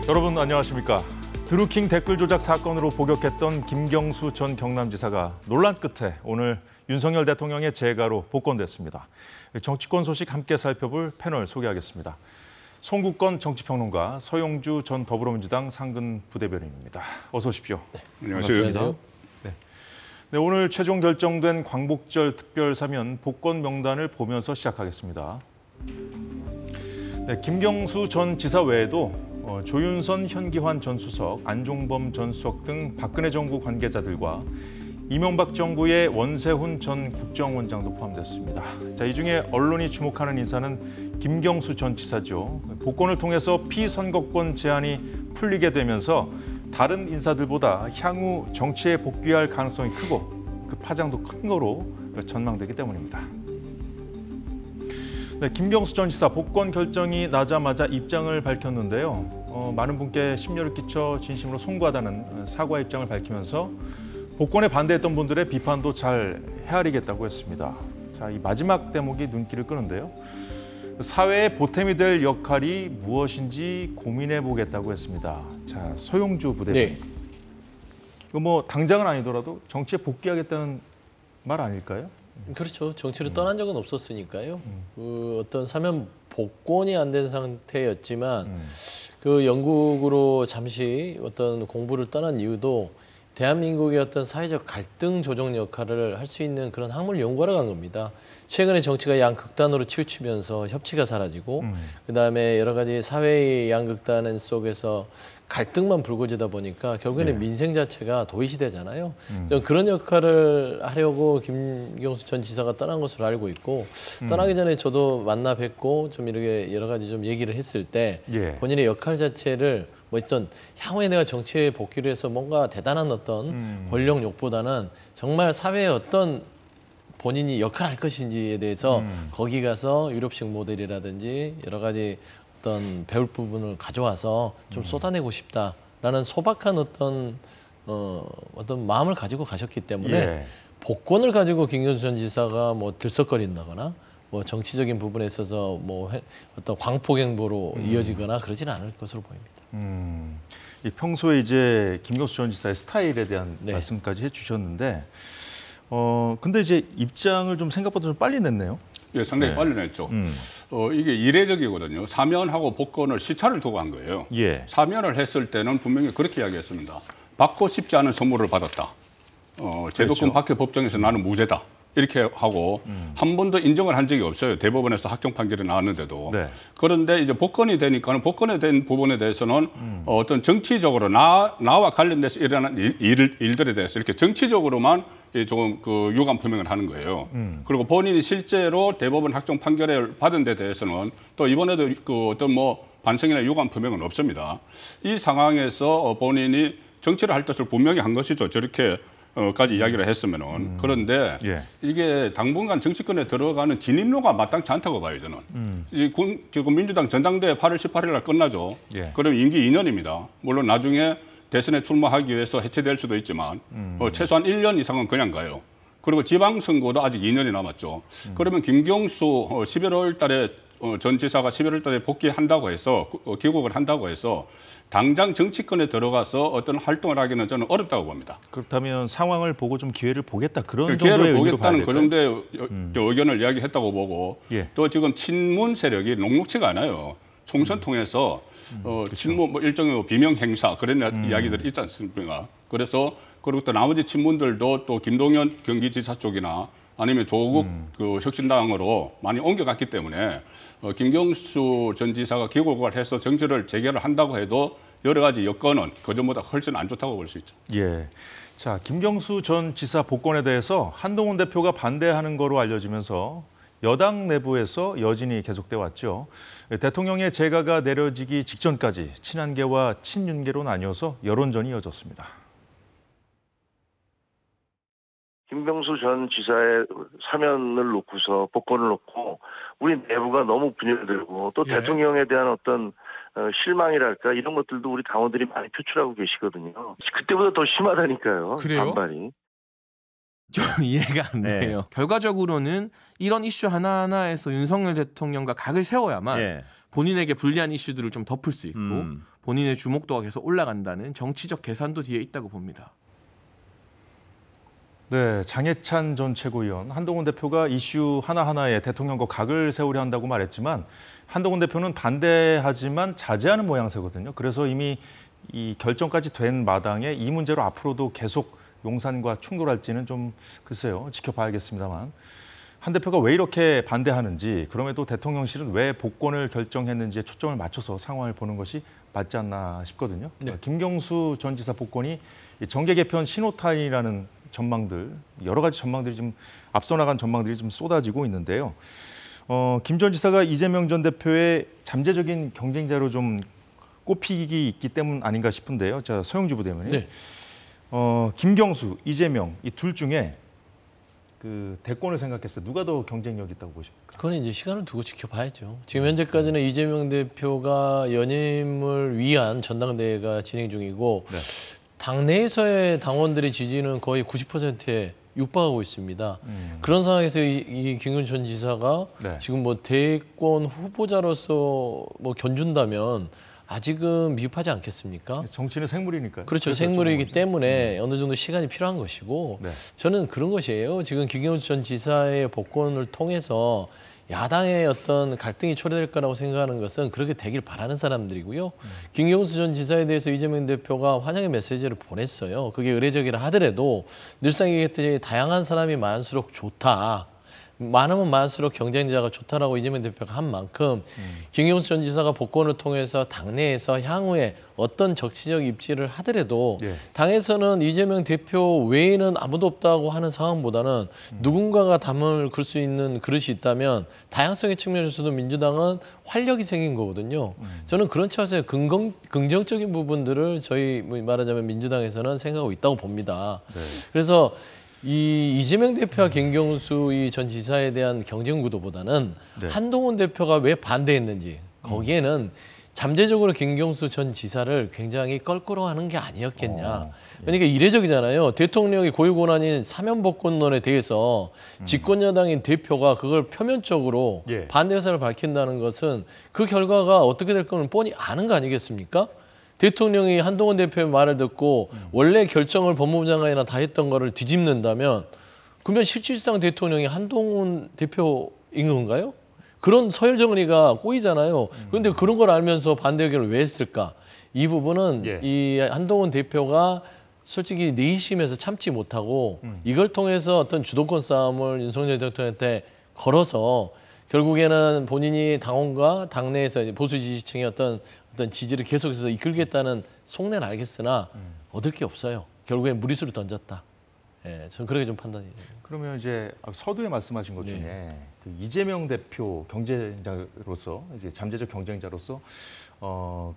여러분 안녕하십니까? 드루킹 댓글 조작 사건으로 복역했던 김경수 전 경남지사가 논란 끝에 오늘 윤석열 대통령의 재가로 복권됐습니다. 정치권 소식 함께 살펴볼 패널 소개하겠습니다. 송국건 정치평론가, 서용주 전 더불어민주당 상근 부대변인입니다. 어서 오십시오. 네, 안녕하세요. 네, 오늘 최종 결정된 광복절 특별사면 복권 명단을 보면서 시작하겠습니다. 네, 김경수 전 지사 외에도 조윤선, 현기환 전 수석, 안종범 전 수석 등 박근혜 정부 관계자들과 이명박 정부의 원세훈 전 국정원장도 포함됐습니다. 자, 이 중에 언론이 주목하는 인사는 김경수 전 지사죠. 복권을 통해서 피선거권 제한이 풀리게 되면서 다른 인사들보다 향후 정치에 복귀할 가능성이 크고 그 파장도 큰 거로 전망되기 때문입니다. 네, 김경수 전 지사 복권 결정이 나자마자 입장을 밝혔는데요. 많은 분께 심려를 끼쳐 진심으로 송구하다는 사과 입장을 밝히면서 복권에 반대했던 분들의 비판도 잘 헤아리겠다고 했습니다. 자, 이 마지막 대목이 눈길을 끄는데요. 사회의 보탬이 될 역할이 무엇인지 고민해 보겠다고 했습니다. 자, 서용주 부대변인. 네. 이거 뭐 당장은 아니더라도 정치에 복귀하겠다는 말 아닐까요? 그렇죠. 정치를 떠난 적은 없었으니까요. 그 어떤 사면 복권이 안 된 상태였지만 그 영국으로 잠시 어떤 공부를 떠난 이유도 대한민국의 어떤 사회적 갈등 조정 역할을 할 수 있는 그런 학문을 연구하러 간 겁니다. 최근에 정치가 양극단으로 치우치면서 협치가 사라지고 그다음에 여러 가지 사회의 양극단 속에서 갈등만 불거지다 보니까 결국에는 민생 자체가 도의시대잖아요. 그런 역할을 하려고 김경수 전 지사가 떠난 것으로 알고 있고 떠나기 전에 저도 만나 뵙고 좀 이렇게 여러 가지 좀 얘기를 했을 때 본인의 역할 자체를 뭐 어떤 향후에 내가 정치에 복귀를 해서 뭔가 대단한 어떤 권력욕보다는 정말 사회의 어떤 본인이 역할을 할 것인지에 대해서 거기 가서 유럽식 모델이라든지 여러 가지 어떤 배울 부분을 가져와서 좀 쏟아내고 싶다라는 소박한 어떤 마음을 가지고 가셨기 때문에 복권을 가지고 김경수 전 지사가 뭐 들썩거린다거나 뭐 정치적인 부분에 있어서 뭐 어떤 광폭행보로 이어지거나 그러지는 않을 것으로 보입니다. 평소에 이제 김경수 전 지사의 스타일에 대한 말씀까지 해주셨는데, 근데 이제 입장을 좀 생각보다 좀 빨리 냈네요. 예, 상당히 빨리 냈죠. 이게 이례적이거든요. 사면하고 복권을 시차를 두고 한 거예요. 사면을 했을 때는 분명히 그렇게 이야기했습니다. 받고 싶지 않은 선물을 받았다. 제도권 밖의 법정에서 나는 무죄다. 이렇게 하고 한 번도 인정을 한 적이 없어요. 대법원에서 확정 판결이 나왔는데도. 그런데 이제 복권이 되니까는 복권에 대한 부분에 대해서는 어떤 정치적으로 나와 관련돼서 일어나는 일들에 대해서 이렇게 정치적으로만 조금 그 유감 표명을 하는 거예요. 그리고 본인이 실제로 대법원 확정 판결을 받은 데 대해서는 또 이번에도 그 어떤 뭐 반성이나 유감 표명은 없습니다. 이 상황에서 본인이 정치를 할 뜻을 분명히 한 것이죠. 저렇게 까지 이야기를 했으면은. 그런데 이게 당분간 정치권에 들어가는 진입로가 마땅치 않다고 봐요, 저는. 지금 민주당 전당대회 8월 18일 날 끝나죠. 그럼 임기 2년입니다. 물론 나중에 대선에 출마하기 위해서 해체될 수도 있지만 최소한 1년 이상은 그냥 가요. 그리고 지방선거도 아직 2년이 남았죠. 그러면 김경수 11월 달에 전 지사가 11월 달에 복귀한다고 해서 귀국을 한다고 해서 당장 정치권에 들어가서 어떤 활동을 하기는 저는 어렵다고 봅니다. 그렇다면 상황을 보고 좀 기회를 보겠다 그런 기회를 정도의 보겠다는 그런 데 의견을 이야기했다고 보고 또 지금 친문 세력이 녹록치가 않아요. 총선 통해서 친문 뭐 일종의 비명 행사 그런 이야기들이 있지 않습니까? 그래서 그리고 또 나머지 친문들도 또 김동연 경기지사 쪽이나 아니면 조국 그 혁신당으로 많이 옮겨갔기 때문에 김경수 전 지사가 귀국을 해서 정치를 재개를 한다고 해도 여러 가지 여건은 그전보다 훨씬 안 좋다고 볼 수 있죠. 자, 김경수 전 지사 복권에 대해서 한동훈 대표가 반대하는 거로 알려지면서 여당 내부에서 여진이 계속돼 왔죠. 대통령의 재가가 내려지기 직전까지 친한계와 친윤계로 나뉘어서 여론전이 이어졌습니다. 김경수 전 지사의 사면을 놓고서 복권을 놓고 우리 내부가 너무 분열되고 또 예. 대통령에 대한 어떤 실망이랄까 이런 것들도 우리 당원들이 많이 표출하고 계시거든요. 그때보다 더 심하다니까요. 그래요? 반발이. 좀 이해가 안 네. 돼요. 결과적으로는 이런 이슈 하나하나에서 윤석열 대통령과 각을 세워야만 예. 본인에게 불리한 이슈들을 좀 덮을 수 있고 음. 본인의 주목도가 계속 올라간다는 정치적 계산도 뒤에 있다고 봅니다. 네, 장해찬 전 최고위원, 한동훈 대표가 이슈 하나하나에 대통령과 각을 세우려 한다고 말했지만 한동훈 대표는 반대하지만 자제하는 모양새거든요. 그래서 이미 이 결정까지 된 마당에 이 문제로 앞으로도 계속 용산과 충돌할지는 좀 글쎄요, 지켜봐야겠습니다만 한 대표가 왜 이렇게 반대하는지, 그럼에도 대통령실은 왜 복권을 결정했는지에 초점을 맞춰서 상황을 보는 것이 맞지 않나 싶거든요. 네. 김경수 전 지사 복권이 정계 개편 신호탄이라는 전망들, 여러 가지 전망들이 좀 앞서 나간 전망들이 좀 쏟아지고 있는데요. 김 전 지사가 이재명 전 대표의 잠재적인 경쟁자로 좀 꼽히기 있기 때문 아닌가 싶은데요. 자, 서영주 부대변인. 네. 김경수, 이재명 이 둘 중에 그 대권을 생각했을 때 누가 더 경쟁력 있다고 보십니까? 그건 이제 시간을 두고 지켜봐야죠. 지금 현재까지는 이재명 대표가 연임을 위한 전당대회가 진행 중이고 네. 당내에서의 당원들의 지지는 거의 90%에 육박하고 있습니다. 그런 상황에서 이 김경수 전 지사가 네. 지금 뭐 대권 후보자로서 뭐 견준다면 아직은 미흡하지 않겠습니까? 정치는 생물이니까요. 그렇죠. 그래서 생물이기 여쭤본 때문에 어느 정도 시간이 필요한 것이고 네. 저는 그런 것이에요. 지금 김경수 전 지사의 복권을 통해서 야당의 어떤 갈등이 초래될 거라고 생각하는 것은 그렇게 되길 바라는 사람들이고요. 김경수 전 지사에 대해서 이재명 대표가 환영의 메시지를 보냈어요. 그게 의례적이라 하더라도 늘상 얘기했듯이 다양한 사람이 많을수록 좋다. 많으면 많을수록 경쟁자가 좋다라고 이재명 대표가 한 만큼 김경수 전 지사가 복권을 통해서 당내에서 향후에 어떤 정치적 입지를 하더라도 예. 당에서는 이재명 대표 외에는 아무도 없다고 하는 상황보다는 누군가가 담을 걸 수 있는 그릇이 있다면 다양성의 측면에서도 민주당은 활력이 생긴 거거든요. 저는 그런 차원에서 긍정적인 부분들을 저희 말하자면 민주당에서는 생각하고 있다고 봅니다. 네. 그래서 이재명 대표와 김경수 전 지사에 대한 경쟁 구도보다는 네. 한동훈 대표가 왜 반대했는지 거기에는 잠재적으로 김경수 전 지사를 굉장히 껄끄러워하는 게 아니었겠냐. 그러니까 이례적이잖아요. 대통령이 고유권한인 사면복권론에 대해서 집권여당인 대표가 그걸 표면적으로 예. 반대 의사를 밝힌다는 것은 그 결과가 어떻게 될 거는 뻔히 아는 거 아니겠습니까? 대통령이 한동훈 대표의 말을 듣고 원래 결정을 법무부 장관이나 다 했던 거를 뒤집는다면 그러면 실질상 대통령이 한동훈 대표인 건가요? 그런 서열 정리가 꼬이잖아요. 그런데 그런 걸 알면서 반대 의견을 왜 했을까? 이 부분은 예. 이 한동훈 대표가 솔직히 내심에서 참지 못하고 이걸 통해서 어떤 주도권 싸움을 윤석열 대통령한테 걸어서 결국에는 본인이 당원과 당내에서 이제 보수 지지층의 어떤 지지를 계속해서 이끌겠다는 속내는 알겠으나 얻을 게 없어요. 결국엔 무리수를 던졌다. 예, 저는 그렇게 좀 판단이 됩니다. 그러면 이제 서두에 말씀하신 것 중에 그 이재명 대표 경쟁자로서 이제 잠재적 경쟁자로서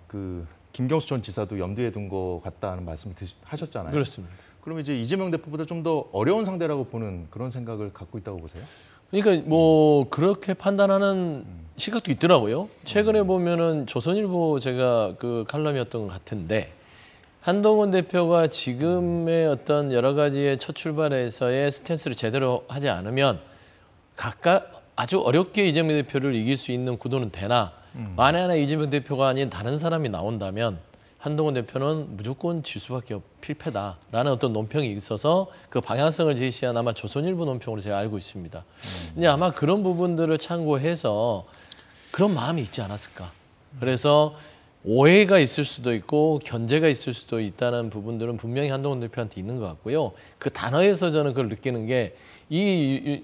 그 김경수 전 지사도 염두에 둔 것 같다는 말씀을 하셨잖아요. 그렇습니다. 그러면 이제 이재명 대표보다 좀 더 어려운 상대라고 보는 그런 생각을 갖고 있다고 보세요? 그러니까 뭐 그렇게 판단하는 시각도 있더라고요. 최근에 보면은 조선일보 제가 그 칼럼이었던 것 같은데 한동훈 대표가 지금의 어떤 여러 가지의 첫 출발에서의 스탠스를 제대로 하지 않으면 각각 아주 어렵게 이재명 대표를 이길 수 있는 구도는 되나 만에 하나 이재명 대표가 아닌 다른 사람이 나온다면 한동훈 대표는 무조건 질 수밖에 필패다라는 어떤 논평이 있어서 그 방향성을 제시한 아마 조선일보 논평으로 제가 알고 있습니다. 근데 아마 그런 부분들을 참고해서 그런 마음이 있지 않았을까. 그래서 오해가 있을 수도 있고 견제가 있을 수도 있다는 부분들은 분명히 한동훈 대표한테 있는 것 같고요. 그 단어에서 저는 그걸 느끼는 게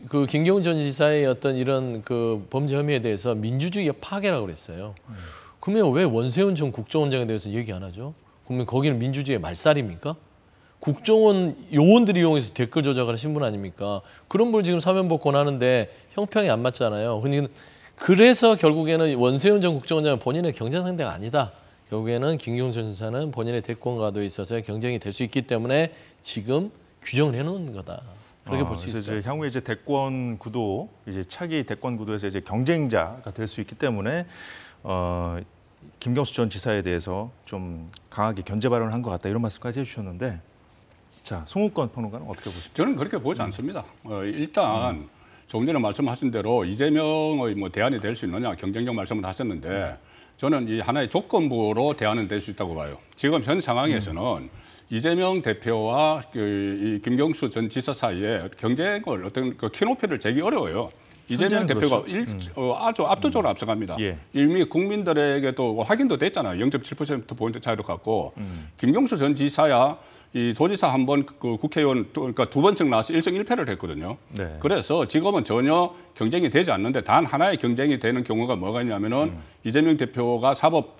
그 김경수 전 지사의 어떤 이런 그 범죄 혐의에 대해서 민주주의의 파괴라고 그랬어요. 그러면 왜 원세훈 전 국정원장에 대해서 얘기 안 하죠? 그러면 거기는 민주주의의 말살입니까? 국정원 요원들이 이용해서 댓글 조작을 하신 분 아닙니까? 그런 걸 지금 사면복권 하는데 형평이 안 맞잖아요. 그래서 결국에는 원세훈 전 국정원장은 본인의 경쟁 상대가 아니다. 결국에는 김경수 전 지사는 본인의 대권 가도에 있어서 경쟁이 될 수 있기 때문에 지금 규정을 해놓은 거다. 그렇게 볼 수 그래서 있을 것 이제 향후에 이제 대권 구도, 이제 차기 대권 구도에서 이제 경쟁자가 될 수 있기 때문에 김경수 전 지사에 대해서 좀 강하게 견제 발언을 한 것 같다 이런 말씀까지 해주셨는데, 자 송욱권 평론가는 어떻게 보십니까? 저는 그렇게 보지 않습니다. 일단 조금 전에 말씀하신 대로 이재명의 뭐 대안이 될 수 있느냐 경쟁력 말씀을 하셨는데 저는 이 하나의 조건부로 대안은 될 수 있다고 봐요. 지금 현 상황에서는 이재명 대표와 이 김경수 전 지사 사이에 경쟁을 어떤 그 키높이를 재기 어려워요. 이재명 대표가 그렇죠. 아주 압도적으로 앞서갑니다. 예. 이미 국민들에게도 확인도 됐잖아요. 0.7% 차이로 갔고 김경수 전 지사야 이 도지사 한 번 그 국회의원 그러니까 2번씩 나와서 1승 1패를 했거든요. 네. 그래서 지금은 전혀 경쟁이 되지 않는데 단 하나의 경쟁이 되는 경우가 뭐가 있냐면은 이재명 대표가 사법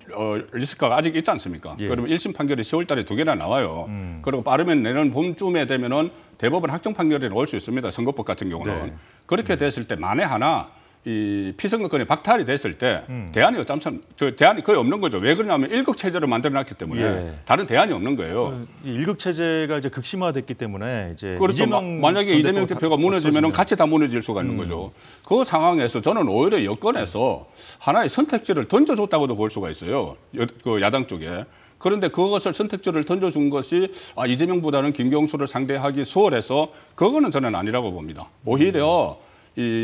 리스크가 아직 있지 않습니까? 예. 그러면 1심 판결이 10월 달에 2개나 나와요. 그리고 빠르면 내년 봄쯤에 되면은 대법원 확정 판결이 나올 수 있습니다. 선거법 같은 경우는. 네. 그렇게 됐을 때 만에 하나 이 피선거권이 박탈이 됐을 때 대안이 어쩌면 대안이 거의 없는 거죠. 왜 그러냐면 일극 체제를 만들어놨기 때문에 예. 다른 대안이 없는 거예요. 일극 체제가 이제 극심화됐기 때문에 이제 그렇죠. 만약에 이재명 대표가 무너지면 같이 다 무너질 수가 있는 거죠. 그 상황에서 저는 오히려 여권에서 하나의 선택지를 던져줬다고도 볼 수가 있어요. 그 야당 쪽에. 그런데 그것을 선택지를 던져준 것이 이재명보다는 김경수를 상대하기 수월해서 그거는 저는 아니라고 봅니다. 오히려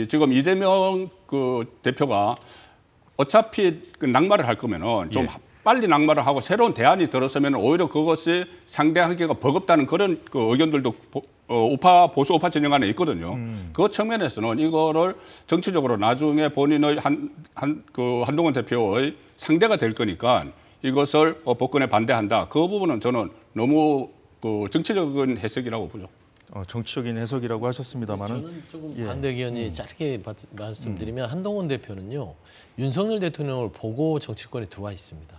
지금 이재명 그 대표가 어차피 그 낙마를 할 거면은 좀 빨리 낙마를 하고 새로운 대안이 들어서면 오히려 그것이 상대하기가 버겁다는 그런 그 의견들도 보수 우파 진영 안에 있거든요. 그 측면에서는 이거를 정치적으로 나중에 본인의 한동훈 대표의 상대가 될 거니까 이것을 복권에 반대한다. 그 부분은 저는 너무 그 정치적인 해석이라고 보죠. 정치적인 해석이라고 하셨습니다만은 저는 조금 반대 의견이 짧게 말씀드리면 한동훈 대표는요 윤석열 대통령을 보고 정치권에 들어와 있습니다.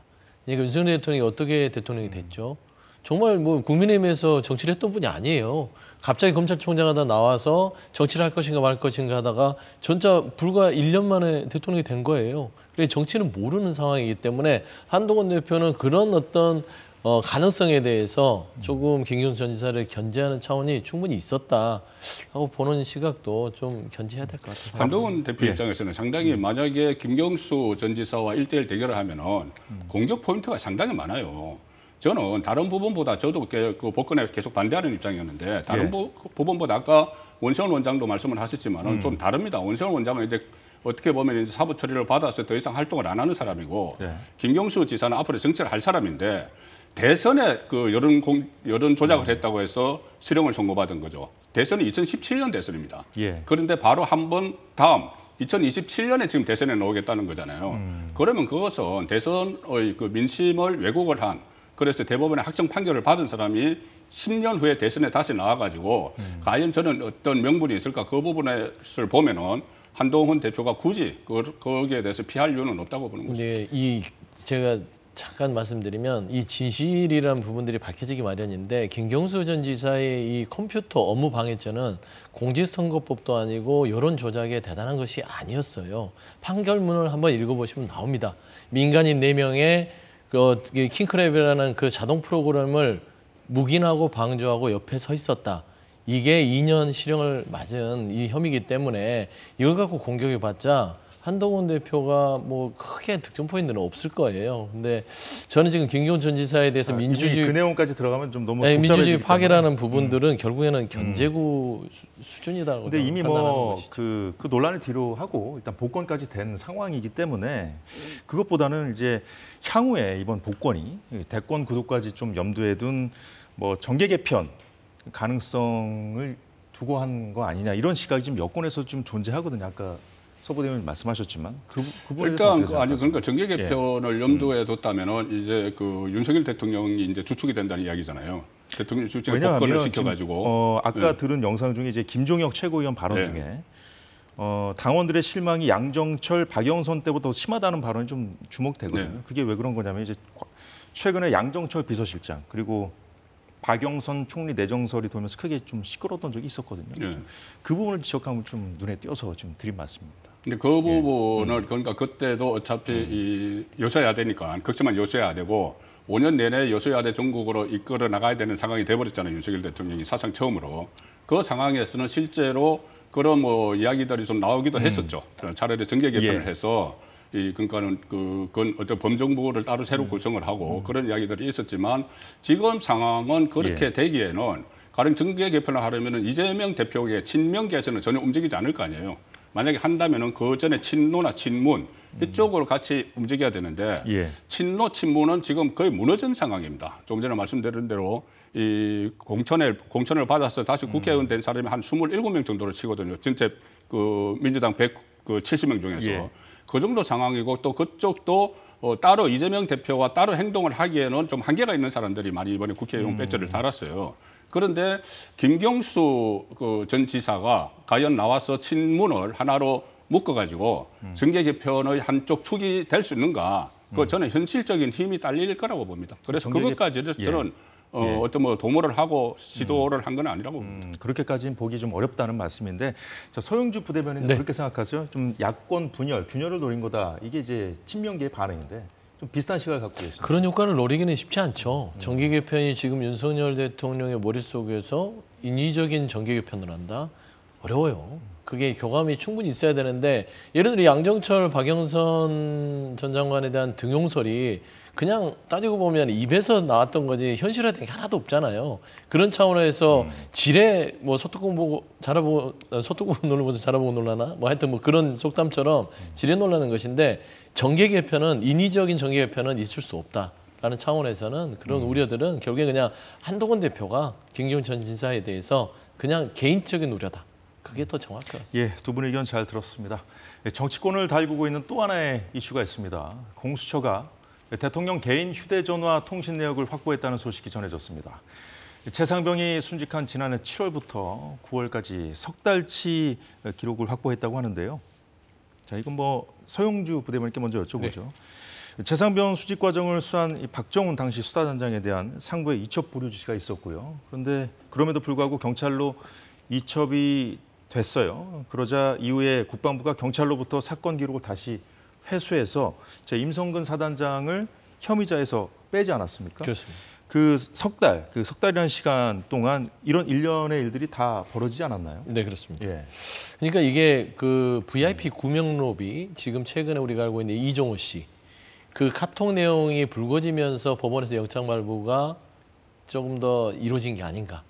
그러니까 윤석열 대통령이 어떻게 대통령이 됐죠? 정말 뭐 국민의힘에서 정치를 했던 분이 아니에요. 갑자기 검찰총장 하다 나와서 정치를 할 것인가 말 것인가 하다가 진짜 불과 1년 만에 대통령이 된 거예요. 그래서 정치는 모르는 상황이기 때문에 한동훈 대표는 그런 어떤 가능성에 대해서 조금 김경수 전 지사를 견제하는 차원이 충분히 있었다라고 보는 시각도 좀 견제해야 될 것 같아요. 한동훈 대표 입장에서는 상당히 만약에 김경수 전 지사와 1대1 대결을 하면은 공격 포인트가 상당히 많아요. 저는 다른 부분보다 저도 그 복권에 계속 반대하는 입장이었는데 다른 부분보다 아까 원세훈 원장도 말씀을 하셨지만은 좀 다릅니다. 원세훈 원장은 이제 어떻게 보면 이제 사법 처리를 받아서 더 이상 활동을 안 하는 사람이고 김경수 지사는 앞으로 정치를 할 사람인데 대선에 그 여론 조작을 했다고 해서 실형을 선고받은 거죠. 대선이 2017년 대선입니다. 그런데 바로 한 번 다음 2027년에 지금 대선에 나오겠다는 거잖아요. 그러면 그것은 대선의 그 민심을 왜곡을 한 그래서 대법원의 확정 판결을 받은 사람이 10년 후에 대선에 다시 나와가지고 과연 저는 어떤 명분이 있을까 그 부분을 보면은 한동훈 대표가 굳이 거기에 대해서 피할 이유는 없다고 보는 거죠. 네, 제가 잠깐 말씀드리면 이 진실이란 부분들이 밝혀지기 마련인데 김경수 전 지사의 이 컴퓨터 업무 방해죄는 공직선거법도 아니고 여론 조작에 대단한 것이 아니었어요. 판결문을 한번 읽어보시면 나옵니다. 민간인 4명의 킹크랩이라는 그 자동 프로그램을 묵인하고 방조하고 옆에 서 있었다. 이게 2년 실형을 맞은 이 혐의이기 때문에 이걸 갖고 공격을 받자 한동훈 대표가 뭐 크게 득점 포인트는 없을 거예요. 근데 저는 지금 김경수 전 지사에 대해서 민주주의 그 내용까지 들어가면 좀 너무 네, 복잡해지기 민주주의 파괴라는 때문에. 부분들은 결국에는 견제구 수준이다라고 근데 이미 판단하는 뭐 것이죠. 그 논란을 뒤로 하고 일단 복권까지 된 상황이기 때문에 그것보다는 이제 향후에 이번 복권이 대권 구도까지 좀 염두에 둔 뭐 정계 개편 가능성을 두고 한 거 아니냐 이런 시각이 지금 여권에서 좀 존재하거든요. 아까 서부 대변인 말씀하셨지만 그 부분에 대해서 일단 그러니까 정계 개편을 염두에 뒀다면은 이제 그 윤석열 대통령이 이제 주축이 된다는 이야기잖아요. 대통령 주축에 복권을 시켜가지고 아까 들은 영상 중에 이제 김종혁 최고위원 발언 중에 당원들의 실망이 양정철, 박영선 때보다 더 심하다는 발언이 좀 주목되거든요. 그게 왜 그런 거냐면 이제 최근에 양정철 비서실장 그리고 박영선 총리 내정설이 돌면서 크게 좀 시끄러웠던 적이 있었거든요. 그 부분을 지적하면 좀 눈에 띄어서 지금 드린 말씀입니다. 근데 그 부분을 그러니까 그때도 어차피 이 여셔야 되니까 극심한 여셔야 되고 5년 내내 여셔야 돼 전국으로 이끌어 나가야 되는 상황이 돼버렸잖아요. 윤석열 대통령이 사상 처음으로. 그 상황에서는 실제로 그런 뭐 이야기들이 좀 나오기도 했었죠. 차라리 정계 개편을 해서 그러니까는 그건 어떤 범정부를 따로 새로 구성을 하고 그런 이야기들이 있었지만 지금 상황은 그렇게 되기에는 가령 정계 개편을 하려면은 이재명 대표의 친명계에서는 전혀 움직이지 않을 거 아니에요. 만약에 한다면은 그 전에 친노나 친문 이쪽으로 같이 움직여야 되는데 친노 친문은 지금 거의 무너진 상황입니다. 조금 전에 말씀드린 대로 이 공천을 받아서 다시 국회의원 된 사람이 한 27명 정도로 치거든요. 전체 그 민주당 170명 중에서 그 정도 상황이고 또 그쪽도 따로 이재명 대표와 따로 행동을 하기에는 좀 한계가 있는 사람들이 많이 이번에 국회의원 배지를 달았어요. 그런데 김경수 전 지사가 과연 나와서 친문을 하나로 묶어가지고 정계 개편의 한쪽 축이 될 수 있는가? 그 저는 현실적인 힘이 딸릴 거라고 봅니다. 그래서 그것까지는 저는 어떤 뭐 도모를 하고 시도를 한 건 아니라고 봅니다. 그렇게까지는 보기 좀 어렵다는 말씀인데 저 서영주 부대변인은 그렇게 생각하세요? 좀 야권 균열을 노린 거다. 이게 이제 친명계의 반응인데. 좀 비슷한 시각을 갖고 계십니다. 그런 효과를 노리기는 쉽지 않죠. 정계 개편이 지금 윤석열 대통령의 머릿속에서 인위적인 정계 개편을 한다? 어려워요. 그게 교감이 충분히 있어야 되는데 예를 들어 양정철, 박영선 전 장관에 대한 등용설이 그냥 따지고 보면 입에서 나왔던 거지 현실화된 게 하나도 없잖아요. 그런 차원에서 지레 뭐 소뚜껑 보고 잘해보고 소뚜껑 놀라면서 잘해보고 놀라나? 뭐 하여튼 뭐 그런 속담처럼 지레 놀라는 것인데 정계 개편은 인위적인 정계 개편은 있을 수 없다라는 차원에서는 그런 우려들은 결국에 그냥 한동훈 대표가 김경수 전 지사에 대해서 그냥 개인적인 우려다. 그게 더 정확할 것 같습니다. 두 분의 의견 잘 들었습니다. 정치권을 달구고 있는 또 하나의 이슈가 있습니다. 공수처가 대통령 개인 휴대전화 통신 내역을 확보했다는 소식이 전해졌습니다. 최상병이 순직한 지난해 7월부터 9월까지 석 달치 기록을 확보했다고 하는데요. 자, 이건 뭐 서영주 부대변인께 먼저 여쭤보죠. 최상병 수직 과정을 수사한 이 박정훈 당시 수사단장에 대한 상부의 이첩 보류 지시가 있었고요. 그런데 그럼에도 불구하고 경찰로 이첩이 됐어요. 그러자 이후에 국방부가 경찰로부터 사건 기록을 다시 회수해서 임성근 사단장을 혐의자에서 빼지 않았습니까? 그렇습니다. 그 석 달이라는 시간 동안 이런 일련의 일들이 다 벌어지지 않았나요? 네, 그렇습니다. 그러니까 이게 그 VIP 구명로비 지금 최근에 우리가 알고 있는 이종호 씨 그 카톡 내용이 불거지면서 법원에서 영장 발부가 조금 더 이루어진 게 아닌가.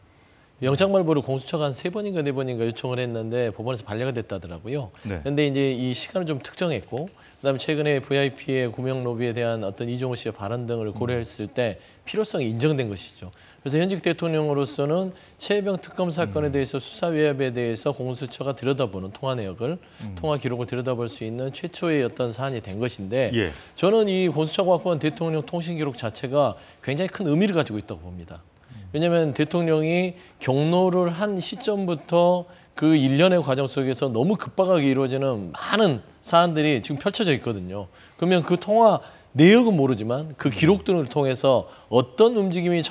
영장 발부를 공수처가 한 3번인가 4번인가 요청을 했는데 법원에서 반려가 됐다더라고요. 그런데 이제 이 시간을 좀 특정했고 그다음에 최근에 VIP의 구명 로비에 대한 어떤 이종호 씨의 발언 등을 고려했을 때 필요성이 인정된 것이죠. 그래서 현직 대통령으로서는 최혜병 특검 사건에 대해서 수사 외압에 대해서 공수처가 들여다보는 통화 내역을 통화 기록을 들여다볼 수 있는 최초의 어떤 사안이 된 것인데 저는 이 공수처가 확보한 대통령 통신 기록 자체가 굉장히 큰 의미를 가지고 있다고 봅니다. 왜냐하면 대통령이 경로를 한 시점부터 그 일련의 과정 속에서 너무 급박하게 이루어지는 많은 사안들이 지금 펼쳐져 있거든요. 그러면 그 통화 내역은 모르지만 그 기록들을 통해서 어떤 움직임이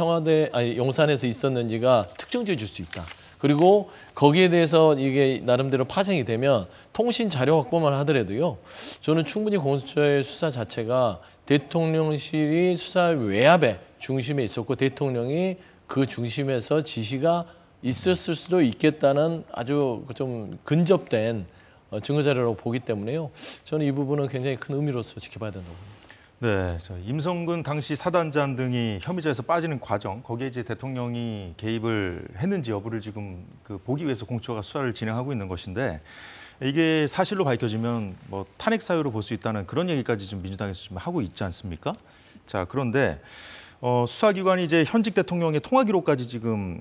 용산에서 있었는지가 특정지어 줄 수 있다. 그리고 거기에 대해서 이게 나름대로 파생이 되면 통신 자료 확보만 하더라도요. 저는 충분히 공수처의 수사 자체가 대통령실이 수사 외압의 중심에 있었고 대통령이 그 중심에서 지시가 있었을 수도 있겠다는 아주 좀 근접된 증거 자료라고 보기 때문에요. 저는 이 부분은 굉장히 큰 의미로서 지켜봐야 된다고 봅니다. 네, 임성근 당시 사단장 등이 혐의자에서 빠지는 과정, 거기에 이제 대통령이 개입을 했는지 여부를 지금 보기 위해서 공수처가 수사를 진행하고 있는 것인데 이게 사실로 밝혀지면 뭐 탄핵 사유로 볼 수 있다는 그런 얘기까지 지금 민주당에서 지금 하고 있지 않습니까? 자, 그런데 수사기관이 이제 현직 대통령의 통화 기록까지 지금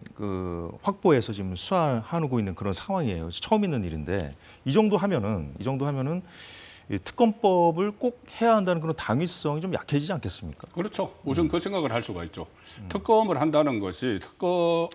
확보해서 지금 수사하고 있는 그런 상황이에요. 처음 있는 일인데 이 정도 하면은 이 특검법을 꼭 해야 한다는 그런 당위성이 좀 약해지지 않겠습니까? 그렇죠. 우선 그 생각을 할 수가 있죠. 특검을 한다는 것이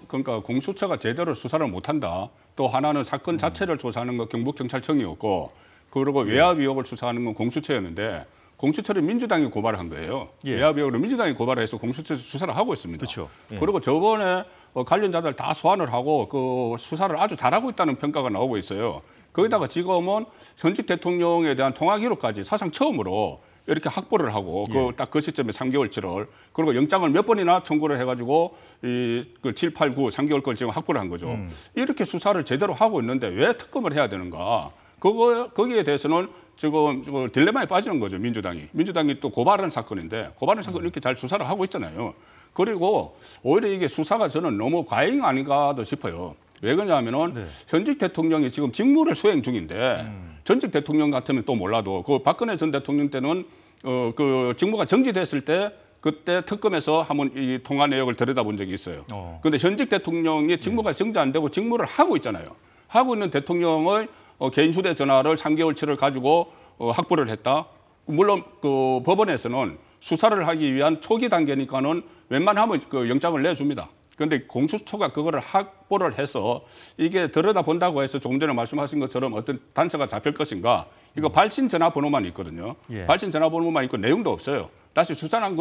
그러니까 공수처가 제대로 수사를 못한다. 또 하나는 사건 자체를 조사하는 건 경북경찰청이었고 그리고 외압 위협을 수사하는 건 공수처였는데 공수처를 민주당이 고발을 한 거예요. 외압 위협으로 민주당이 고발을 해서 공수처에서 수사를 하고 있습니다. 그렇죠. 그리고 저번에 관련자들 다 소환을 하고 그 수사를 아주 잘하고 있다는 평가가 나오고 있어요. 거기다가 지금은 현직 대통령에 대한 통화 기록까지 사상 처음으로 이렇게 확보를 하고 딱 그 시점에 3개월 7월 그리고 영장을 몇 번이나 청구를 해가지고 그 7, 8, 9, 3개월 걸 지금 확보를 한 거죠. 이렇게 수사를 제대로 하고 있는데 왜 특검을 해야 되는가? 거기에 대해서는 지금 딜레마에 빠지는 거죠, 민주당이. 민주당이 또 고발한 사건인데 고발한 사건을 이렇게 잘 수사를 하고 있잖아요. 그리고 오히려 이게 수사가 저는 너무 과잉 아닌가도 싶어요. 왜 그러냐면은 현직 대통령이 지금 직무를 수행 중인데 전직 대통령 같으면 또 몰라도 그 박근혜 전 대통령 때는 그 직무가 정지됐을 때 그때 특검에서 한번 이 통화 내역을 들여다본 적이 있어요. 그런데 현직 대통령이 직무가 정지 안 되고 직무를 하고 있잖아요. 하고 있는 대통령의 개인 휴대전화를 3개월치를 가지고 확보를 했다. 물론 그 법원에서는 수사를 하기 위한 초기 단계니까는 웬만하면 그 영장을 내줍니다. 그런데 공수처가 그거를 확보를 해서 이게 들여다본다고 해서 조금 전에 말씀하신 것처럼 어떤 단서가 잡힐 것인가? 이거 발신 전화번호만 있거든요. 발신 전화번호만 있고 내용도 없어요. 다시 수신한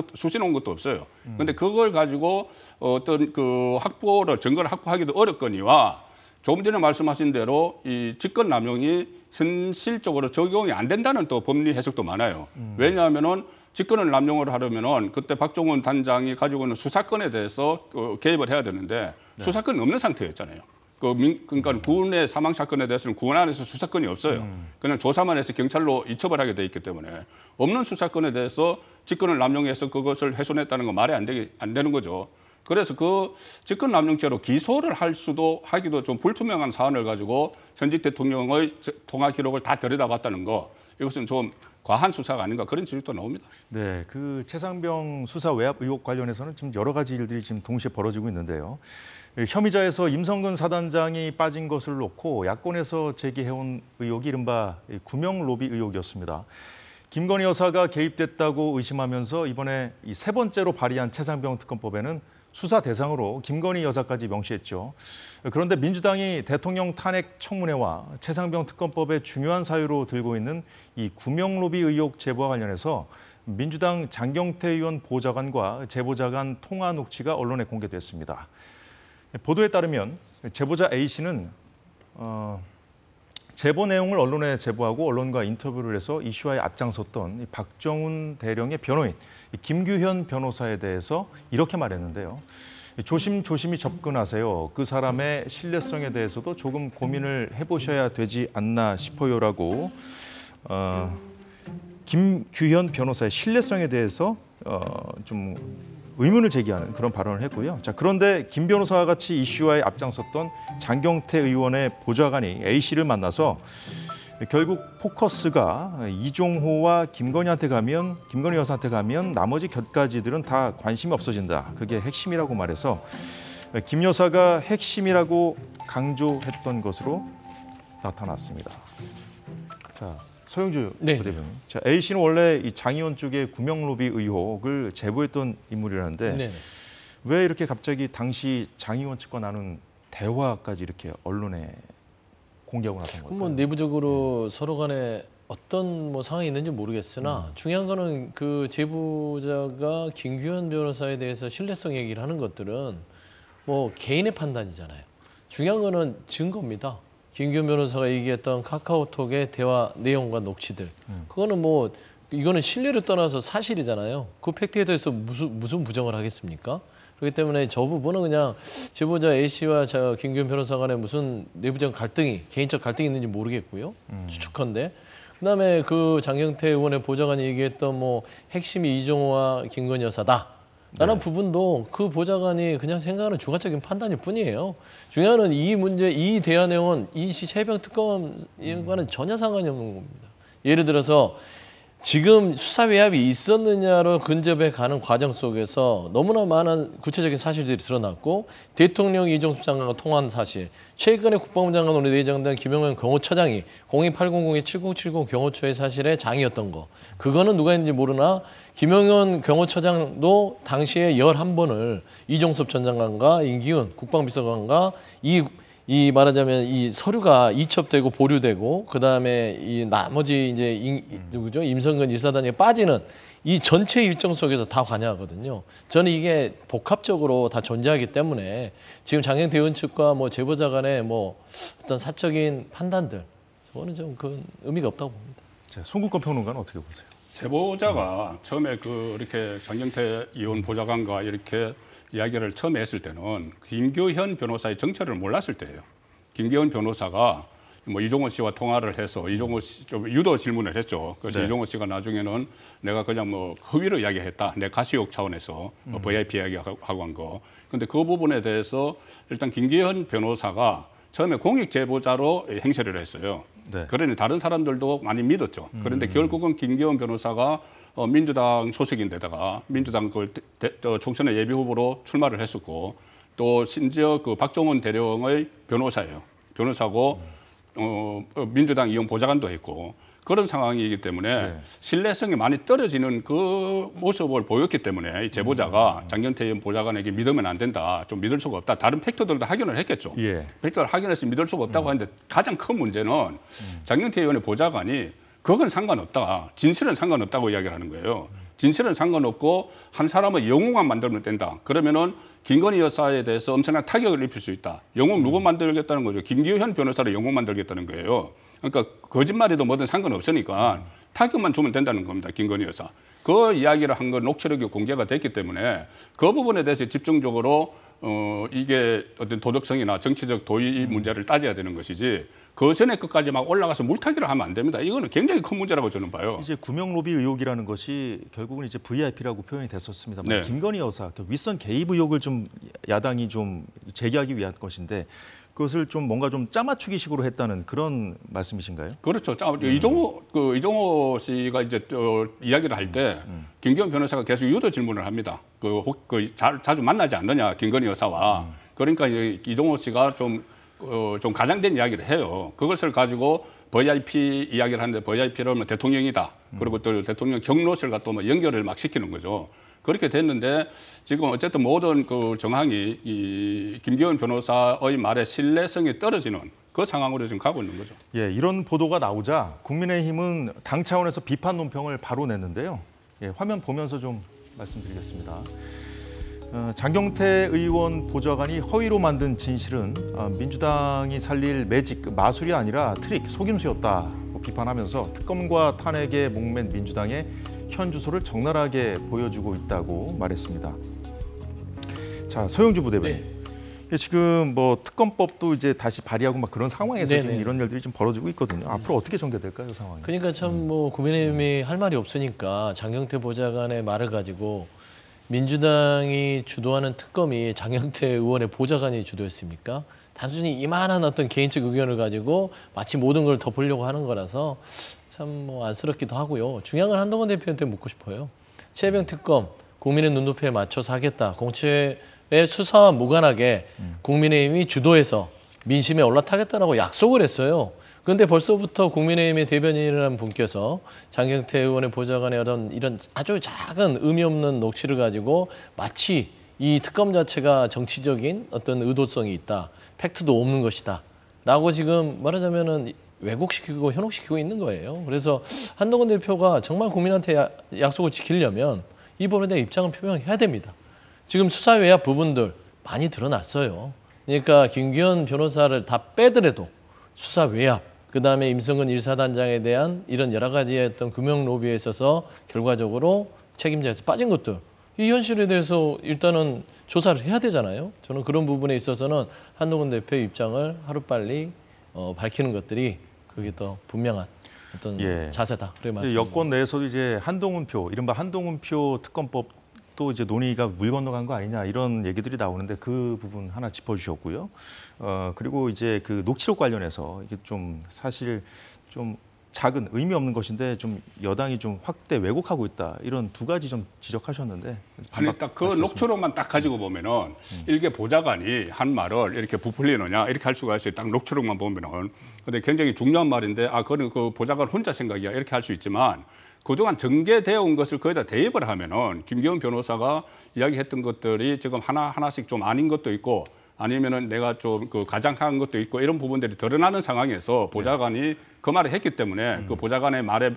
것도 없어요. 그런데 그걸 가지고 어떤 그 증거를 확보하기도 어렵거니와 조금 전에 말씀하신 대로 이 직권 남용이 현실적으로 적용이 안 된다는 또 법리 해석도 많아요. 왜냐하면은 직권을 남용을 하려면은 그때 박종훈 단장이 가지고 있는 수사권에 대해서 개입을 해야 되는데 수사권이 없는 상태였잖아요. 그러니까 군의 사망 사건에 대해서는 군 안에서 수사권이 없어요. 그냥 조사만 해서 경찰로 이첩을 하게 돼 있기 때문에 없는 수사권에 대해서 직권을 남용해서 그것을 훼손했다는 건 말이 안 되는 거죠. 그래서 그 직권 남용죄로 기소를 하기도 좀 불투명한 사안을 가지고 현직 대통령의 통화 기록을 다 들여다봤다는 거 이것은 좀 과한 수사가 아닌가 그런 지적도 나옵니다. 네, 그 최상병 수사 외압 의혹 관련해서는 지금 여러 가지 일들이 지금 동시에 벌어지고 있는데요. 혐의자에서 임성근 사단장이 빠진 것을 놓고 야권에서 제기해온 의혹이 이른바 구명 로비 의혹이었습니다. 김건희 여사가 개입됐다고 의심하면서 이번에 이 세 번째로 발의한 최상병 특검법에는 수사 대상으로 김건희 여사까지 명시했죠. 그런데 민주당이 대통령 탄핵 청문회와 최상병 특검법의 중요한 사유로 들고 있는 이 구명 로비 의혹 제보와 관련해서 민주당 장경태 의원 보좌관과 제보자 간 통화 녹취가 언론에 공개됐습니다. 보도에 따르면 제보자 A씨는 제보 내용을 언론에 제보하고 언론과 인터뷰를 해서 이슈화에 앞장섰던 박정훈 대령의 변호인 김규현 변호사에 대해서 이렇게 말했는데요. 조심조심히 접근하세요. 그 사람의 신뢰성에 대해서도 조금 고민을 해보셔야 되지 않나 싶어요라고 김규현 변호사의 신뢰성에 대해서 좀 의문을 제기하는 그런 발언을 했고요. 자, 그런데 김 변호사와 같이 이슈화에 앞장섰던 장경태 의원의 보좌관이 A씨를 만나서 결국 포커스가 이종호와 김건희 여사한테 가면 나머지 곁가지들은 다 관심이 없어진다. 그게 핵심이라고 말해서 김 여사가 핵심이라고 강조했던 것으로 나타났습니다. 자, 서영주 부대변인. 자, A 씨는 원래 이 장 의원 쪽의 구명 로비 의혹을 제보했던 인물이라는데 왜 이렇게 갑자기 당시 장 의원 측과 나눈 대화까지 이렇게 언론에 공개하고 나선 걸까요? 뭐 내부적으로 서로 간에 어떤 뭐 상황이 있는지 모르겠으나 중요한 거는 그 제보자가 김규현 변호사에 대해서 신뢰성 얘기를 하는 것들은 뭐 개인의 판단이잖아요. 중요한 거는 증거입니다. 김규현 변호사가 얘기했던 카카오톡의 대화 내용과 녹취들. 그거는 뭐 이거는 신뢰를 떠나서 사실이잖아요. 그 팩트에 대해서 무슨 부정을 하겠습니까? 그렇기 때문에 저 부분은 그냥 제보자 A씨와 김규현 변호사 간에 무슨 내부적 개인적 갈등이 있는지 모르겠고요. 추측컨대. 그다음에 그 장경태 의원의 보좌관이 얘기했던 뭐 핵심이 이종호와 김건희 여사다. 라는 부분도 그 보좌관이 그냥 생각하는 주관적인 판단일 뿐이에요. 중요한 건 이 문제, 이 대화 내용은 이 최병 특검과는 전혀 상관이 없는 겁니다. 예를 들어서 지금 수사 외압이 있었느냐로 근접해 가는 과정 속에서 너무나 많은 구체적인 사실들이 드러났고 대통령 이종섭 장관과 통화한 사실, 최근에 국방부 장관 오늘 내정된 김영현 경호처장이 02800-7070 경호처의 사실의 장이었던 거. 그거는 누가 했는지 모르나 김영현 경호처장도 당시에 11번을 이종섭 전 장관과 임기훈 국방비서관과 이 말하자면 이 서류가 이첩되고 보류되고 그다음에 이 나머지 이제 누구죠? 임성근 일사단에 빠지는 이 전체 일정 속에서 다 관여하거든요. 저는 이게 복합적으로 다 존재하기 때문에 지금 장경태 의원 측과 뭐 제보자 간의 뭐 어떤 사적인 판단들 그거는 좀 그 의미가 없다고 봅니다. 자, 송국권 평론가는 어떻게 보세요? 제보자가 처음에 이렇게 장경태 의원 보좌관과 이렇게 이야기를 처음에 했을 때는 김교현 변호사의 정체를 몰랐을 때예요. 김교현 변호사가 뭐 이종호 씨와 통화를 해서 이종호 씨 좀 유도 질문을 했죠. 그래서 네. 이종호 씨가 나중에는 내가 그냥 뭐 허위로 이야기했다. 내 가시욕 차원에서 VIP 이야기하고 한 거. 근데 그 부분에 대해서 일단 김기현 변호사가 처음에 공익 제보자로 행세를 했어요. 네. 그러니 다른 사람들도 많이 믿었죠. 그런데 결국은 김기현 변호사가 민주당 소속인데다가 민주당 총선의 예비 후보로 출마를 했었고 또 심지어 그 박종원 대령의 변호사예요. 변호사고 민주당 이용 보좌관도 했고 그런 상황이기 때문에 네. 신뢰성이 많이 떨어지는 그 모습을 보였기 때문에 이 제보자가 장경태 의원 보좌관에게 믿으면 안 된다. 좀 믿을 수가 없다. 다른 팩터들도 확인을 했겠죠. 예. 팩터를 확인해서 믿을 수가 없다고 하는데 가장 큰 문제는 장경태 의원의 보좌관이 그건 상관없다. 진실은 상관없다고 이야기를 하는 거예요. 진실은 상관없고 한 사람의 영웅만 만들면 된다. 그러면은 김건희 여사에 대해서 엄청난 타격을 입힐 수 있다. 영웅 누구 만들겠다는 거죠? 김기현 변호사를 영웅 만들겠다는 거예요. 그러니까 거짓말이도 뭐든 상관없으니까 타격만 주면 된다는 겁니다. 김건희 여사. 그 이야기를 한 건 녹취록이 공개가 됐기 때문에 그 부분에 대해서 집중적으로 이게 어떤 도덕성이나 정치적 도의 문제를 따져야 되는 것이지 그 전에 끝까지 막 올라가서 물타기를 하면 안 됩니다. 이거는 굉장히 큰 문제라고 저는 봐요. 이제 구명 로비 의혹이라는 것이 결국은 이제 VIP라고 표현이 됐었습니다만 네. 김건희 여사 윗선 개입 의혹을 좀 야당이 좀 제기하기 위한 것인데 그것을 좀 뭔가 좀 짜맞추기식으로 했다는 그런 말씀이신가요? 그렇죠. 이종호 씨가 이제 이야기를 할 때 김기현 변호사가 계속 유도 질문을 합니다. 자주 만나지 않느냐 김건희 여사와. 그러니까 이종호 씨가 좀 가장된 이야기를 해요. 그것을 가지고 VIP 이야기를 하는데 VIP를 뭐 대통령이다. 그리고 또 대통령 경로실과 또 뭐 연결을 막 시키는 거죠. 그렇게 됐는데 지금 어쨌든 모든 그 정황이 이 김기현 변호사의 말에 신뢰성이 떨어지는 그 상황으로 지금 가고 있는 거죠. 예, 이런 보도가 나오자 국민의힘은 당 차원에서 비판 논평을 바로 냈는데요. 예, 화면 보면서 좀 말씀드리겠습니다. 장경태 의원 보좌관이 허위로 만든 진실은 민주당이 살릴 매직, 마술이 아니라 트릭, 속임수였다고 비판하면서 특검과 탄핵에 목맨 민주당의 현 주소를 적나라하게 보여주고 있다고 말했습니다. 자, 서영주 부대변인. 네. 지금 뭐 특검법도 이제 다시 발의하고 막 그런 상황에서 지금 이런 일들이 좀 벌어지고 있거든요. 앞으로 어떻게 전개될까요, 상황이? 그러니까 참 뭐 국민의힘이 할 말이 없으니까 장경태 보좌관의 말을 가지고 민주당이 주도하는 특검이 장경태 의원의 보좌관이 주도했습니까? 단순히 이만한 어떤 개인적 의견을 가지고 마치 모든 걸 덮으려고 하는 거라서 참 뭐 안쓰럽기도 하고요. 중요한 건 한동훈 대표한테 묻고 싶어요. 최병 특검 국민의 눈높이에 맞춰서 하겠다. 공채의 수사와 무관하게 국민의힘이 주도해서 민심에 올라타겠다라고 약속을 했어요. 그런데 벌써부터 국민의힘의 대변인이라는 분께서 장경태 의원의 보좌관의 이런 아주 작은 의미 없는 녹취를 가지고 마치 이 특검 자체가 정치적인 어떤 의도성이 있다. 팩트도 없는 것이다. 라고 지금 말하자면은 왜곡시키고 현혹시키고 있는 거예요. 그래서 한동훈 대표가 정말 국민한테 약속을 지키려면 이 부분에 대한 입장을 표명해야 됩니다. 지금 수사 외압 부분들 많이 드러났어요. 그러니까 김기현 변호사를 다 빼더라도 수사 외압, 그다음에 임성근 1사단장에 대한 이런 여러 가지의 어떤 금융 로비에 있어서 결과적으로 책임자에서 빠진 것들, 이 현실에 대해서 일단은 조사를 해야 되잖아요. 저는 그런 부분에 있어서는 한동훈 대표의 입장을 하루빨리 밝히는 것들이 그게 더 분명한 어떤 자세다. 그래 말씀드립니다. 여권 내에서도 이제 한동훈표, 이른바 한동훈표 특검법도 이제 논의가 물 건너간 거 아니냐 이런 얘기들이 나오는데 그 부분 하나 짚어주셨고요. 그리고 이제 그 녹취록 관련해서 이게 좀 사실 좀 작은 의미 없는 것인데 좀 여당이 좀 확대 왜곡하고 있다 이런 두 가지 좀 지적하셨는데 아니 딱 그 녹취록만 딱 가지고 보면은 일개 보좌관이 한 말을 이렇게 부풀리느냐 이렇게 할 수가 있어요. 딱 녹취록만 보면은. 근데 굉장히 중요한 말인데 그거는 그 보좌관 혼자 생각이야 이렇게 할 수 있지만 그동안 전개되어 온 것을 거기다 대입을 하면은 김기현 변호사가 이야기했던 것들이 지금 하나씩 좀 아닌 것도 있고 아니면은 내가 좀 그 가장한 것도 있고 이런 부분들이 드러나는 상황에서 보좌관이 그 말을 했기 때문에 그 보좌관의 말에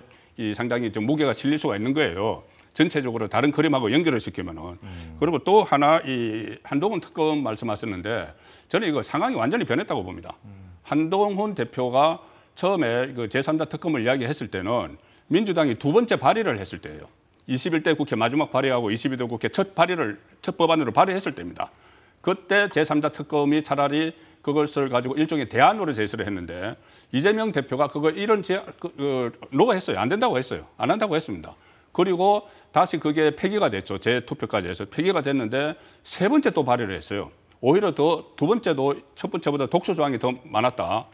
상당히 좀 무게가 실릴 수가 있는 거예요. 전체적으로 다른 그림하고 연결을 시키면은. 그리고 또 하나 이 한동훈 특검 말씀하셨는데 저는 이거 상황이 완전히 변했다고 봅니다. 한동훈 대표가 처음에 그 제3자 특검을 이야기했을 때는 민주당이 두 번째 발의를 했을 때예요. 21대 국회 마지막 발의하고 22대 국회 첫 법안으로 발의했을 때입니다. 그때 제3자 특검이 차라리 그것을 가지고 일종의 대안으로 제시를 했는데 이재명 대표가 그거 이런 노가했어요. 안 된다고 했어요. 안 한다고 했습니다. 그리고 다시 그게 폐기가 됐죠. 재투표까지 해서 폐기가 됐는데 세 번째 또 발의를 했어요. 오히려 더 두 번째도 첫 번째보다 독소 조항이 더 많았다.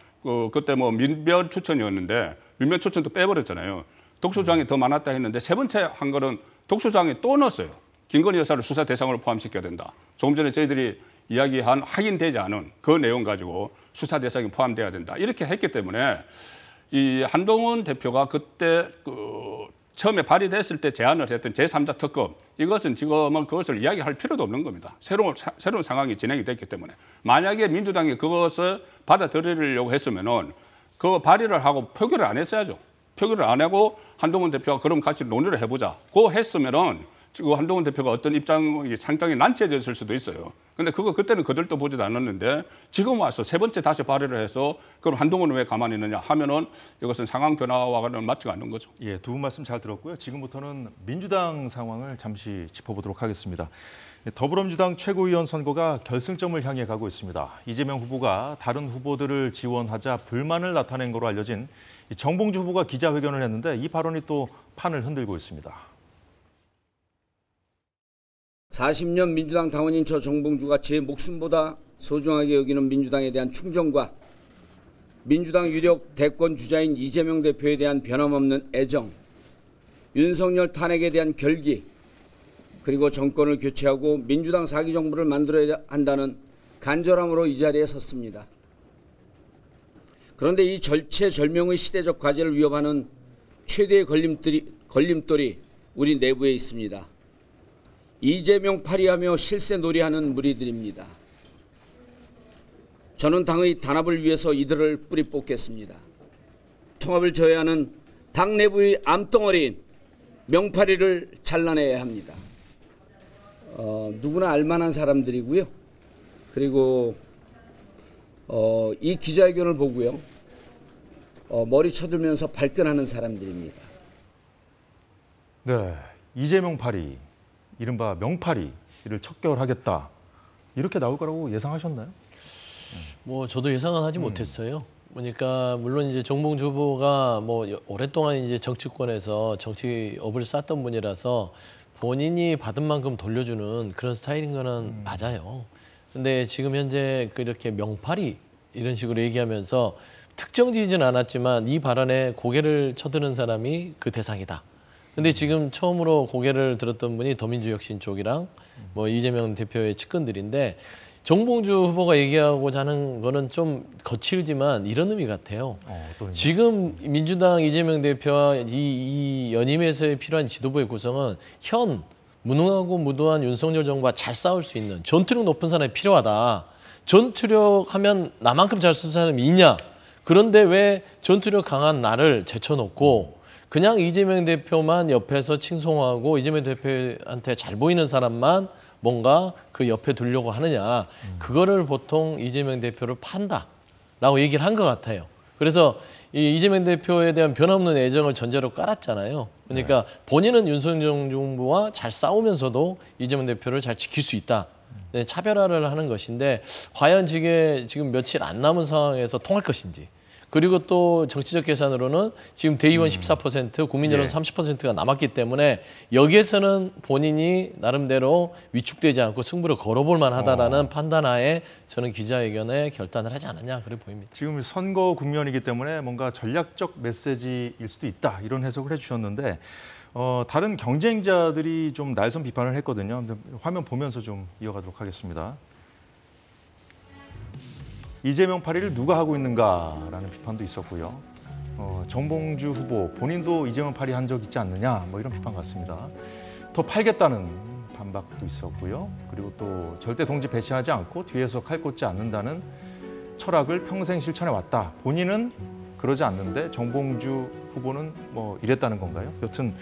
그때 뭐 민변 추천이었는데 민변 추천도 빼버렸잖아요. 독소 조항이 더 많았다 했는데 세 번째 한 거는 독소 조항에 또 넣었어요. 김건희 여사를 수사 대상으로 포함시켜야 된다. 조금 전에 저희들이 이야기한 확인되지 않은 그 내용 가지고 수사 대상이 포함돼야 된다. 이렇게 했기 때문에 이 한동훈 대표가 그때 처음에 발의됐을 때 제안을 했던 제3자 특검 이것은 지금은 그것을 이야기할 필요도 없는 겁니다. 새로운 상황이 진행이 됐기 때문에 만약에 민주당이 그것을 받아들이려고 했으면은 그 발의를 하고 표결을 안 했어야죠. 표결을 안 하고 한동훈 대표가 그럼 같이 논의를 해보자. 고 했으면은 지금 한동훈 대표가 어떤 입장이 상당히 난처해졌을 수도 있어요. 근데 그때는 그들도 보지도 않았는데 지금 와서 세 번째 다시 발의를 해서 그럼 한동훈은 왜 가만히 있느냐 하면은 이것은 상황 변화와는 맞지가 않는 거죠. 예, 두 분 말씀 잘 들었고요. 지금부터는 민주당 상황을 잠시 짚어보도록 하겠습니다. 더불어민주당 최고위원 선거가 결승점을 향해 가고 있습니다. 이재명 후보가 다른 후보들을 지원하자 불만을 나타낸 것으로 알려진 정봉주 후보가 기자회견을 했는데 이 발언이 또 판을 흔들고 있습니다. 40년 민주당 당원인 저 정봉주가 제 목숨보다 소중하게 여기는 민주당에 대한 충정과 민주당 유력 대권 주자인 이재명 대표에 대한 변함없는 애정, 윤석열 탄핵에 대한 결기, 그리고 정권을 교체하고 민주당 4기 정부를 만들어야 한다는 간절함으로 이 자리에 섰습니다. 그런데 이 절체절명의 시대적 과제를 위협하는 최대의 걸림돌이 우리 내부에 있습니다. 이재명 파리하며 실세 놀이하는 무리들입니다. 저는 당의 단합을 위해서 이들을 뿌리 뽑겠습니다. 통합을 저해하는 당 내부의 암덩어리인 명파리를 잘라내야 합니다. 누구나 알만한 사람들이고요. 그리고 이 기자회견을 보고요. 머리 쳐들면서 발끈하는 사람들입니다. 네, 이재명 파리, 이른바 명파리를 척결하겠다. 이렇게 나올 거라고 예상하셨나요? 뭐 저도 예상은 하지 못했어요. 그러니까 물론 이제 정봉주 후보가 뭐 오랫동안 이제 정치권에서 정치업을 쌓던 분이라서 본인이 받은 만큼 돌려주는 그런 스타일인 거는 맞아요. 근데 지금 현재 그렇게 명파리 이런 식으로 얘기하면서 특정 지지는 않았지만 이 발언에 고개를 쳐드는 사람이 그 대상이다. 근데 지금 처음으로 고개를 들었던 분이 더민주혁신 쪽이랑 뭐 이재명 대표의 측근들인데 정봉주 후보가 얘기하고자 하는 거는 좀 거칠지만 이런 의미 같아요. 지금 민주당 이재명 대표와 이 연임에서 필요한 지도부의 구성은 현 무능하고 무도한 윤석열 정부와 잘 싸울 수 있는 전투력 높은 사람이 필요하다. 전투력 하면 나만큼 잘 쓰는 사람이 있냐. 그런데 왜 전투력 강한 나를 제쳐놓고 그냥 이재명 대표만 옆에서 칭송하고 이재명 대표한테 잘 보이는 사람만 뭔가 그 옆에 두려고 하느냐. 그거를 보통 이재명 대표를 판다라고 얘기를 한 것 같아요. 그래서 이 이재명 대표에 대한 변함없는 애정을 전제로 깔았잖아요. 그러니까 본인은 윤석열 정부와 잘 싸우면서도 이재명 대표를 잘 지킬 수 있다. 네, 차별화를 하는 것인데 과연 지금 며칠 안 남은 상황에서 통할 것인지. 그리고 또 정치적 계산으로는 지금 대의원 14%, 국민 여론 30%가 남았기 때문에 여기에서는 본인이 나름대로 위축되지 않고 승부를 걸어볼 만하다라는 판단하에 저는 기자회견에 결단을 하지 않았냐 그래 보입니다. 지금 선거 국면이기 때문에 뭔가 전략적 메시지일 수도 있다 이런 해석을 해주셨는데 다른 경쟁자들이 좀 날선 비판을 했거든요. 화면 보면서 좀 이어가도록 하겠습니다. 이재명 파리를 누가 하고 있는가라는 비판도 있었고요. 정봉주 후보 본인도 이재명 파리 한 적 있지 않느냐 뭐 이런 비판 같습니다. 더 팔겠다는 반박도 있었고요. 그리고 또 절대 동지 배신하지 않고 뒤에서 칼 꽂지 않는다는 철학을 평생 실천해 왔다. 본인은 그러지 않는데 정봉주 후보는 뭐 이랬다는 건가요? 여튼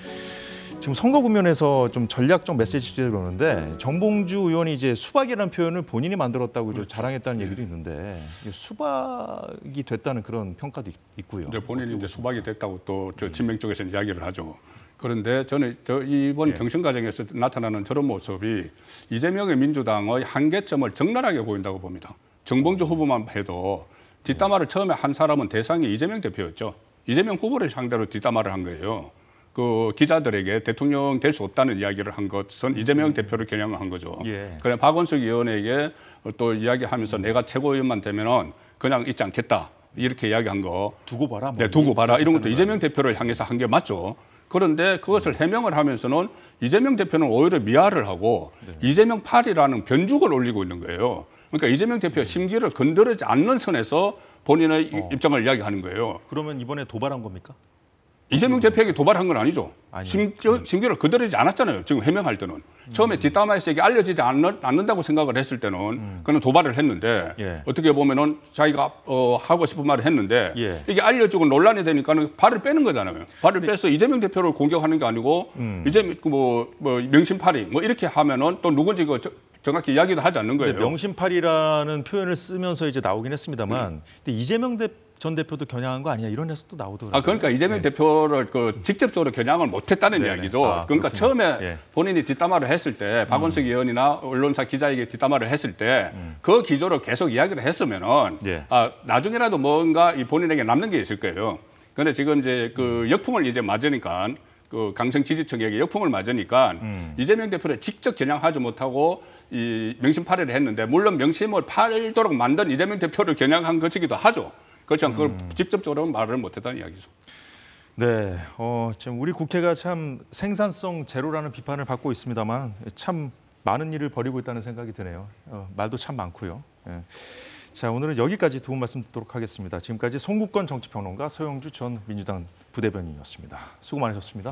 지금 선거 국면에서 좀 전략적 메시지 주제로 그러는데 정봉주 의원이 이제 수박이라는 표현을 본인이 만들었다고 그렇죠. 자랑했다는 얘기도 있는데 수박이 됐다는 그런 평가도 있고요. 이제 본인이 이제 수박이 됐다고 또 저 진명 쪽에서는 이야기를 하죠. 그런데 저는 이번 경선 과정에서 나타나는 저런 모습이 이재명의 민주당의 한계점을 적나라하게 보인다고 봅니다. 정봉주 후보만 해도 뒷담화를 처음에 한 사람은 대상이 이재명 대표였죠. 이재명 후보를 상대로 뒷담화를 한 거예요. 그 기자들에게 대통령 될 수 없다는 이야기를 한 것은 이재명 대표를 겨냥한 거죠. 그냥 박원석 의원에게 또 이야기하면서 내가 최고위원만 되면은 그냥 있지 않겠다 이렇게 이야기한 거. 두고 봐라. 네, 두고 봐라. 이런 것도 이재명 대표를 향해서 한 게 맞죠. 그런데 그것을 해명을 하면서는 이재명 대표는 오히려 미화를 하고 이재명 팔이라는 변죽을 올리고 있는 거예요. 그러니까 이재명 대표의 심기를 건드리지 않는 선에서 본인의 입장을 이야기하는 거예요. 그러면 이번에 도발한 겁니까? 이재명 대표에게 도발한 건 아니죠. 심기를 건드리지 않았잖아요. 지금 해명할 때는. 처음에 뒷담화에서 이게 알려지지 않는다고 생각을 했을 때는 그는 도발을 했는데 어떻게 보면은 자기가 하고 싶은 말을 했는데 이게 알려지고 논란이 되니까는 발을 빼는 거잖아요. 발을 빼서 이재명 대표를 공격하는 게 아니고 이재명 뭐 명심팔이 뭐 이렇게 하면은 또 누군지 정확히 이야기도 하지 않는 거예요. 명심팔이라는 표현을 쓰면서 이제 나오긴 했습니다만 근데 이재명 전 대표도 겨냥한 거 아니야 이런 해석도 나오더라고요. 그러니까 이재명 대표를 직접적으로 겨냥을 못했다는 이야기죠. 그러니까 처음에 본인이 뒷담화를 했을 때 박원석 의원이나 언론사 기자에게 뒷담화를 했을 때 그 기조를 계속 이야기를 했으면은 나중에라도 뭔가 이 본인에게 남는 게 있을 거예요. 그런데 지금 이제 그 역풍을 이제 맞으니까 그 강성 지지층에게 역풍을 맞으니까 이재명 대표를 직접 겨냥하지 못하고 이 명심팔이를 했는데 물론 명심을 팔도록 만든 이재명 대표를 겨냥한 것이기도 하죠. 그렇지만 그걸 직접적으로 말을 못했다는 이야기죠. 네, 지금 우리 국회가 참 생산성 제로라는 비판을 받고 있습니다만 참 많은 일을 벌이고 있다는 생각이 드네요. 말도 참 많고요. 자, 오늘은 여기까지 두 분 말씀 듣도록 하겠습니다. 지금까지 송국건 정치평론가 서영주 전 민주당 부대변인이었습니다. 수고 많으셨습니다.